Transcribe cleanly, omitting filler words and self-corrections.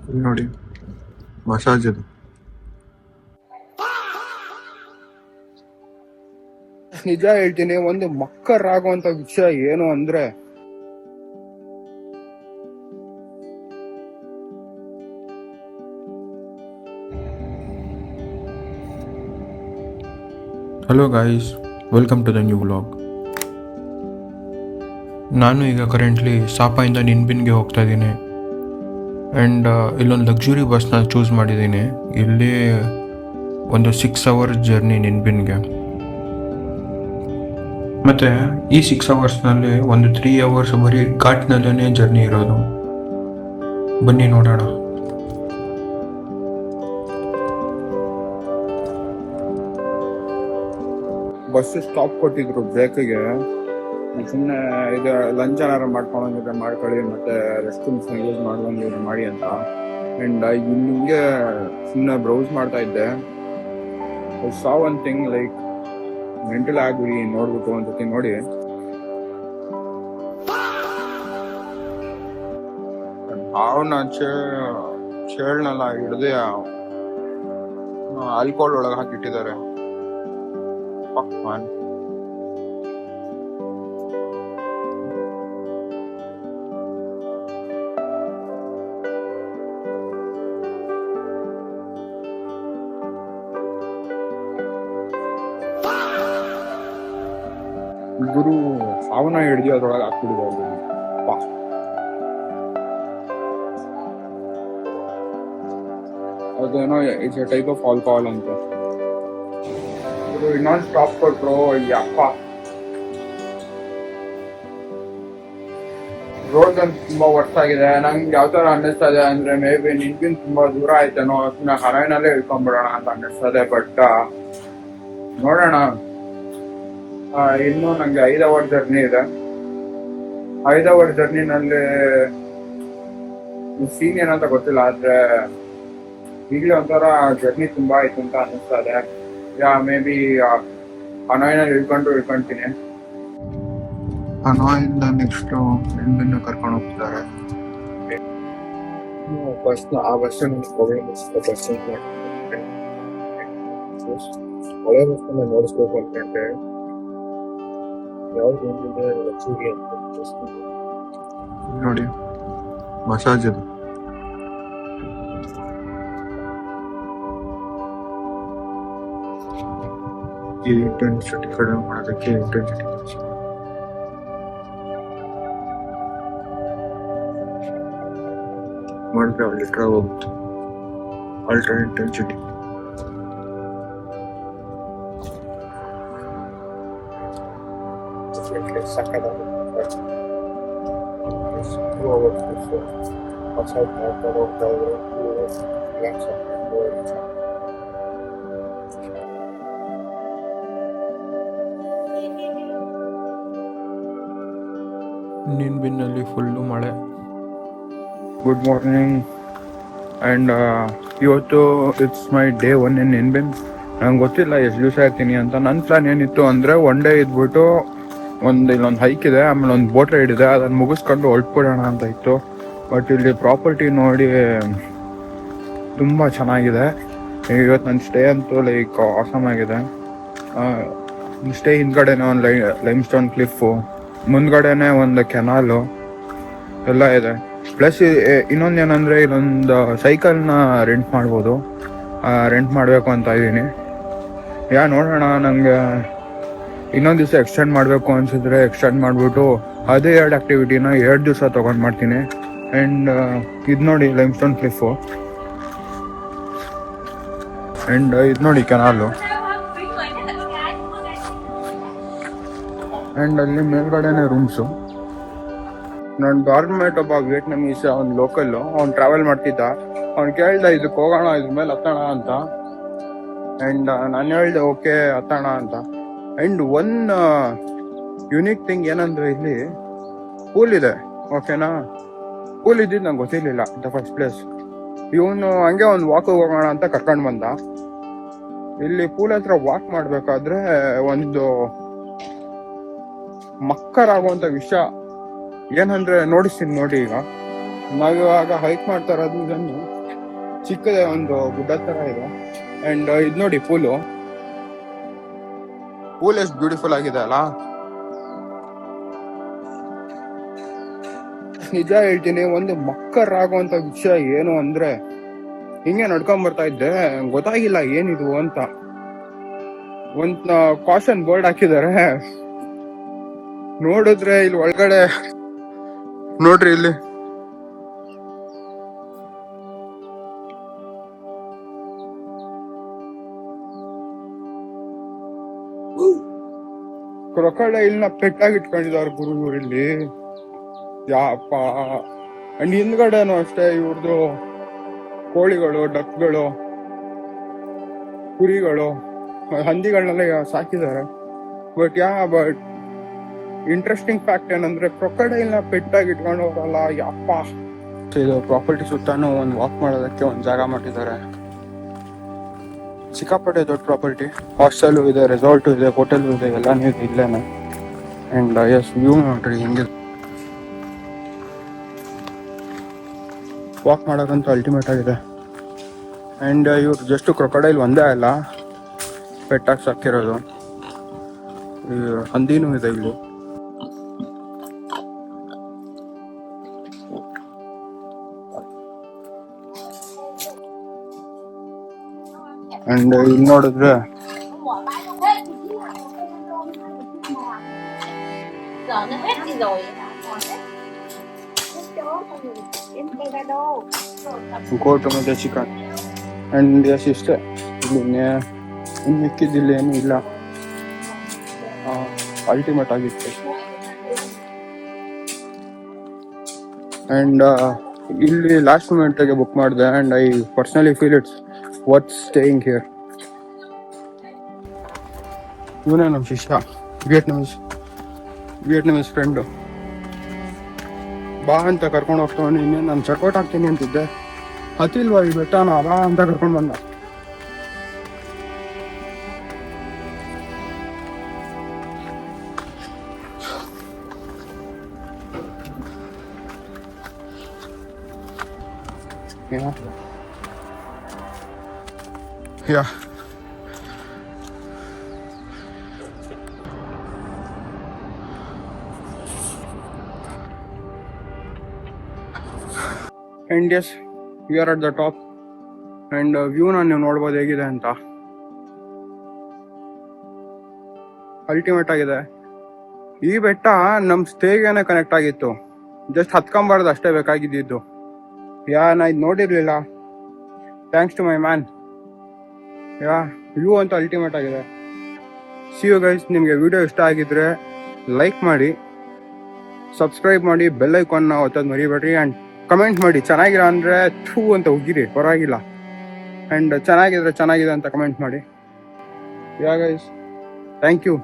ಇಲ್ಲಿ ನೋಡಿ ಮಸಾಜ್ ಇದು. ನಿಜ ಹೇಳ್ತೀನಿ, ಒಂದು ಮಕ್ಕರಾಗುವಂತ ವಿಷಯ ಏನು ಅಂದ್ರೆ hello guys, welcome to the new vlog. ನಾನು ಈಗ ಕರೆಂಟ್ಲಿ ಸಾಪಾಯಿಂದ ನಿನ್ಬಿನ್ಗೆ ಹೋಗ್ತಾ ಇದ್ದೀನಿ. ಆ್ಯಂಡ್ ಇಲ್ಲೊಂದು ಲಕ್ಸುರಿ ಬಸ್ನ ಚೂಸ್ ಮಾಡಿದ್ದೀನಿ. ಇಲ್ಲಿ ಒಂದು 6 ಅವರ್ಸ್ ಜರ್ನಿ ನಿನ್ಬಿನ್ಗೆ. ಮತ್ತು ಈ 6 ಅವರ್ಸ್ನಲ್ಲಿ ಒಂದು 3 ಅವರ್ಸ್ ಬರೀ ಘಾಟ್ನಲ್ಲೇ ಜರ್ನಿ ಇರೋದು. ಬನ್ನಿ ನೋಡೋಣ. ಬಸ್ ಸ್ಟಾಪ್ ಕೊಟ್ಟಿದ್ರು ಬ್ರೇಕ್ಗೆ. ಸುಮ್ಮನೆ ಇದು ಲಂಚ್ ಏನಾರು ಮಾಡ್ಕೊಂಡಂಗಿದ್ರೆ ಮಾಡ್ಕೊಳ್ಳಿ, ಮತ್ತೆ ರೆಸ್ಟ್ ರೂಮ್ಸ್ ಯೂಸ್ ಮಾಡ್ಕೊಂಗಿದ್ರೆ ಮಾಡಿ ಅಂತ. ಅಂಡ್ ಹಿಂಗೆ ಸುಮ್ಮನೆ ಬ್ರೌಸ್ ಮಾಡ್ತಾ ಇದ್ದೆ. ಸಾ ಒನ್ ಥಿಂಗ್ ಲೈಕ್ ಮೆಂಟಲ್ ಆಗ್ಬಿಡಿ ನೋಡ್ಬಿಟ್ಟು ಒಂದ್ಸತಿ ನೋಡಿ. ಅವನ ಚೇಳ್ನೆಲ್ಲ ಹಿಡ್ದು ಆಲ್ಕೋಹಾಲ್ ಒಳಗೆ ಹಾಕಿಟ್ಟಿದ್ದಾರೆ. ಗುರು ಸಾವನ್ನ ಹಿಡ್ದು ಅದ್ರೊಳಗೆ ಹಾಕ್ಬಿಡಿದ್ರು. ಅದೇನೋ it's A type of alcohol ಅಂತ. ಇನ್ನೊಂದು ಸ್ಟಾಪ್ ಕೊಟ್ರು. ಯಪ್ಪ, ರೋಡ್ ಒಂದು ತುಂಬಾ ವರ್ಸ್ಟ್ ಆಗಿದೆ. ನಂಗೆ ಯಾವ ತರ ಅನ್ನಿಸ್ತಾ ಇದೆ ಅಂದ್ರೆ, ಮೇ ಬಿ ನಿನ್ಗಿಂತ ತುಂಬಾ ದೂರ ಆಯ್ತೇನೋ, ಹರೈನಲ್ಲೇ ಇಳ್ಕೊಂಡ್ಬಿಡೋಣ ಅಂತ ಅನ್ನಿಸ್ತದೆ. ಬಟ್ ನೋಡೋಣ. ಇನ್ನು ನಂಗೆ 5 ಅವರ್ ಜರ್ನಿ ಇದೆ. 5 ಅವರ್ ಜರ್ನಿನಲ್ಲಿ ಸೀನ್ ಏನಂತ ಗೊತ್ತಿಲ್ಲ, ಆದ್ರೆ ಈಗಲೇ ಒಂಥರ ಜರ್ನಿ ತುಂಬಾ ಆಯ್ತು ಅಂತ ಅನ್ನಿಸ್ತಾ ಇದೆ. ಮೇ ಬಿ ಹನಾಯ್ನಲ್ಲಿ ಇಳ್ಕೊಂತೀನಿ. ಹನಾಯಿಂದ ನೆಕ್ಸ್ಟ್ ನಿನ್ಬಿನ್ನು ಕರ್ಕೊಂಡು ಹೋಗ್ತಾರೆ. ಆ ಬಸ್ ಒಳ್ಳೆ ಬಸ್ಸನ್ನ ನೋಡಿಸ್ಬೇಕು ಅಂತಂದ್ರೆ ಯಾವ್ದು ಲಕ್ಸುರಿ ಅಂತ ನೋಡಿ. ಮಸಾಜ್ ಇದು. ಈ ಇಂಟೆನ್ಸಿಟಿ ಕಡಿಮೆ ಮಾಡೋದಕ್ಕೆ ಇಂಟೆನ್ಸಿಟಿ ಮಾಡಿದ್ರೆ ಅಲ್ಟ್ರಾ ಹೋಗುತ್ತೆ. ಅಲ್ಟ್ರಾ ಇಂಟೆನ್ಸಿಟಿ ಮಸಾಜ್ ಮಾಡ್ತಾ ಹೋಗ್ತಾ ಇದ್ರೆ ನಿನ್ಬಿನ್ನಲ್ಲಿ ಫುಲ್ಲು ಮಳೆ. Good morning. ಆ್ಯಂಡ್ ಇವತ್ತು ಇಟ್ಸ್ ಮೈ ಡೇ 1 ಇನ್ ನಿನ್ಬಿನ್. ನಂಗೆ ಗೊತ್ತಿಲ್ಲ ಎಷ್ಟು ದಿವಸ ಇರ್ತೀನಿ ಅಂತ. ನನ್ನ ಪ್ಲಾನ್ ಏನಿತ್ತು ಅಂದರೆ, ಒನ್ ಡೇ ಇದ್ಬಿಟ್ಟು ಇಲ್ಲೊಂದು ಹೈಕ್ ಇದೆ, ಆಮೇಲೆ ಒಂದು ಬೋಟ್ ರೈಡ್ ಇದೆ, ಅದನ್ನು ಮುಗಿಸ್ಕೊಂಡು ಹೊರಟ್ಬಿಡೋಣ ಅಂತ ಇತ್ತು. ಬಟ್ ಇಲ್ಲಿ ಪ್ರಾಪರ್ಟಿ ನೋಡಿ ತುಂಬ ಚೆನ್ನಾಗಿದೆ. ಇವತ್ತು ನನ್ನ ಸ್ಟೇ ಅಂತೂ ಲೈಕ್ ಆಸಮ್ ಆಗಿದೆ. ಸ್ಟೇ ಹಿಂದ್ಗಡೆನೇ ಒಂದು ಲೈಮ್ ಸ್ಟೋನ್ ಕ್ಲಿಫು, ಮುಂದ್ಗಡೆನೆ ಒಂದು ಕೆನಾಲು ಎಲ್ಲ ಇದೆ. ಪ್ಲಸ್ ಇನ್ನೊಂದೇನಂದರೆ, ಇಲ್ಲೊಂದು ಸೈಕಲ್ನ ರೆಂಟ್ ಮಾಡ್ಬೋದು. ರೆಂಟ್ ಮಾಡಬೇಕು ಅಂತ ಇದ್ದೀನಿ. ನೋಡೋಣ. ನನಗೆ ಇನ್ನೊಂದು ದಿವಸ ಎಕ್ಸ್ಟೆಂಡ್ ಮಾಡಬೇಕು ಅನಿಸಿದ್ರೆ ಎಕ್ಸ್ಟೆಂಡ್ ಮಾಡಿಬಿಟ್ಟು ಅದೇ 2 ಆ್ಯಕ್ಟಿವಿಟಿನ 2 ದಿವಸ ತೊಗೊಂಡು ಮಾಡ್ತೀನಿ. ಆ್ಯಂಡ್ ಇದು ನೋಡಿ ಲೈಮ್ ಸ್ಟೋನ್ ಕ್ಲಿಫು, ಆ್ಯಂಡ್ ಇದು ನೋಡಿ ಕೆನಾಲು, ಆ್ಯಂಡ್ ಅಲ್ಲಿ ಮೇಲ್ಗಡೆನೆ ರೂಮ್ಸು. ನನ್ನ ಡಾರ್ಮೇಟ್ ಒಬ್ಬ ವಿಯೆಟ್ನಾಮೀಸ್, ಅವ್ನು ಲೋಕಲ್ಲು, ಅವ್ನು ಟ್ರಾವೆಲ್ ಮಾಡ್ತಿದ್ದ. ಅವ್ನು ಕೇಳ್ದ ಇದಕ್ಕೆ ಹೋಗೋಣ, ಇದ್ರ ಮೇಲೆ ಹತ್ತೋಣ ಅಂತ. ಆ್ಯಂಡ್ ನಾನು ಹೇಳ್ದೆ ಓಕೆ ಹತ್ತೋಣ ಅಂತ. ಆ್ಯಂಡ್ ಒನ್ ಯುನೀಕ್ ಥಿಂಗ್ ಏನಂದ್ರೆ, ಇಲ್ಲಿ ಪೂಲ್ ಇದೆ. ಓಕೆನಾ, ಪೂಲ್ ಇದ್ದಿದ್ದು ನಂಗೆ ಗೊತ್ತಿರಲಿಲ್ಲ ದ ಫಸ್ಟ್ ಪ್ಲೇಸ್. ಇವನು ಹಂಗೆ ಒಂದು ವಾಕ್ ಹೋಗೋಣ ಅಂತ ಕರ್ಕೊಂಡು ಬಂದ. ಇಲ್ಲಿ ಪೂಲ್ ಹತ್ರ ವಾಕ್ ಮಾಡಬೇಕಾದ್ರೆ ಒಂದು ಮಕ್ಕರಾಗುವಂಥ ವಿಷಯ ಏನಂದ್ರೆ, ನೋಡಿಸ್ತೀನಿ ನೋಡಿ. ಈಗ ನಾವಿವಾಗ ಹೈಕ್ ಮಾಡ್ತಾ ಇರೋದು ಇದನ್ನು ಚಿಕ್ಕದೇ ಒಂದು ಗುಡ್ಡ ತರ ಇದೆ. ಅಂಡ್ ಇದು ನೋಡಿ ಪೂಲ್ ಎಷ್ಟು ಬ್ಯೂಟಿಫುಲ್ ಆಗಿದೆ ಅಲ್ಲ. ನಿಜ ಹೇಳ್ತೀನಿ, ಒಂದು ಮಕ್ಕರಾಗುವಂತ ವಿಷಯ ಏನು ಅಂದ್ರೆ, ಹಿಂಗೆ ನಡ್ಕೊಂಡ್ ಬರ್ತಾ ಇದ್ದೆ, ಗೊತ್ತಾಗಿಲ್ಲ ಏನಿದು ಅಂತ. ಒಂದ್ ಕಾಷನ್ ಬೋರ್ಡ್ ಹಾಕಿದ್ದಾರೆ, ನೋಡಿದ್ರೆ ಇಲ್ಲಿ ಒಳಗಡೆ ನೋಡ್ರಿ, ಇಲ್ಲಿ ಕ್ರೊಕೊಡೈಲ್ ನ ಪೆಟ್ಟಾಗಿ ಇಟ್ಕೊಂಡಿದ್ದಾರೆ ಗುರು ಇವರಿಲ್ಲಿ. ಯಾಪ. ಅಂಡ್ ಹಿಂದ್ಗಡೆನು ಅಷ್ಟೇ ಇವ್ರದ್ದು ಕೋಳಿಗಳು, ಡಕ್ಗಳು, ಕುರಿಗಳು, ಹಂದಿಗಳನ್ನೆಲ್ಲ ಸಾಕಿದ್ದಾರೆ. ಬಟ್ ಇಂಟ್ರೆಸ್ಟಿಂಗ್ ಫ್ಯಾಕ್ಟ್ ಏನಂದ್ರೆ ಕ್ರೊಕೊಡೈಲ್ ನ ಪೆಟ್ಟಾಗಿ ಇಟ್ಕೊಂಡವ್ರಲ್ಲ, ಯಪ್ಪ. ಇದು ಪ್ರಾಪರ್ಟಿ ಸುತ್ತಾನು ಒಂದು ವಾಕ್ ಮಾಡೋದಕ್ಕೆ ಒಂದು ಜಾಗ ಮಾಡಿದ್ದಾರೆ. ಸಿಕ್ಕಾಪಟ್ಟೆ ದೊಡ್ಡ ಪ್ರಾಪರ್ಟಿ. ಹಾಸ್ಟೆಲ್ ಇದೆ, ರೆಸಾರ್ಟ್ ಇದೆ, ಹೋಟೆಲ್ ಇದೆ, ಎಲ್ಲಾನು ಇದೆ ಇಲ್ಲೇನೆ. ಅಂಡ್ ಎಸ್ ವ್ಯೂ ನೋಡ್ರಿ ಹಿಂಗೆ. ವಾಕ್ ಮಾಡೋಕ್ಕಂತೂ ಅಲ್ಟಿಮೇಟ್ ಆಗಿದೆ. ಅಂಡ್ ಇವ್ರು ಜಸ್ಟ್ ಕ್ರೊಕೊಡೈಲ್ ಒಂದೇ ಅಲ್ಲ ಪೆಟ್ಟಾಗಿ ಸಾಕಿರೋದು, ಹಂದಿನೂ ಇದೆ ಇಲ್ಲಿ. ಅಂಡ್ ಇಲ್ಲಿ ನೋಡಿದ್ರೆ ಗೋಟು ಮತ್ತೆ ಚಿಕನ್. ಅಂಡ್ ಎಸ್ ಇಷ್ಟೇ, ಇಲ್ಲಿ ಮಿಕ್ಕಿದ್ದಿಲ್ಲ ಏನು ಇಲ್ಲ. ಅಲ್ಟಿಮೇಟ್ ಆಗಿತ್ತು. ಅಂಡ್ ಇಲ್ಲಿ ಲಾಸ್ಟ್ ಮೂಮೆಂಟ್ಗೆ ಬುಕ್ ಮಾಡಿದೆ. And I personally feel it's worth staying here. ಇವನೇ ನಮ್ಮ ಶಿಷ್ಯ, ವಿಯೆಟ್ನಾಮೀಸ್ ಫ್ರೆಂಡು. ಬಾ ಅಂತ ಕರ್ಕೊಂಡು ಹೋಗ್ತಾವನು. ಇನ್ನೇನು ನಾನು ಚೆಕ್ಔಟ್ ಆಗ್ತೀನಿ ಅಂತಿದ್ದೆ, ಹತ್ತಿಲ್ವಾ ಈ ಬೆಟ್ಟನ, ಬಾ ಅಂತ ಕರ್ಕೊಂಡು ಬಂದ. Yeah. And yes, we are at the top. And ವ್ಯೂನ ನೀವು ನೋಡ್ಬೋದು ಹೇಗಿದೆ ಅಂತ. ಅಲ್ಟಿಮೇಟ್ ಆಗಿದೆ. ಈ ಬೆಟ್ಟ ನಮ್ ಸ್ಟೇಗೆನೆ ಕನೆಕ್ಟ್ ಆಗಿತ್ತು, ಜಸ್ಟ್ ಹತ್ಕೊಂಬಾರ್ದು ಅಷ್ಟೇ ಬೇಕಾಗಿದ್ದು. ನಾ ಇದು ನೋಡಿರ್ಲಿಲ್ಲ. Thanks to my man. View ಅಂತ ಅಲ್ಟಿಮೇಟ್ ಆಗಿದೆ. See you guys. ನಿಮಗೆ ವಿಡಿಯೋ ಇಷ್ಟ ಆಗಿದ್ರೆ ಲೈಕ್ ಮಾಡಿ, ಸಬ್ಸ್ಕ್ರೈಬ್ ಮಾಡಿ, ಬೆಲ್ ಐಕಾನ್ ಒತ್ತೋದು ಮರಿಬೇಡ್ರಿ. ಆ್ಯಂಡ್ ಕಮೆಂಟ್ ಮಾಡಿ, ಚೆನ್ನಾಗಿಲ್ಲ ಅಂದರೆ ಥೂ ಅಂತ ಹೋಗಿರಿ, ಪರವಾಗಿಲ್ಲ. ಆ್ಯಂಡ್ ಚೆನ್ನಾಗಿದೆ ಅಂತ ಕಮೆಂಟ್ ಮಾಡಿ. Guys, thank you.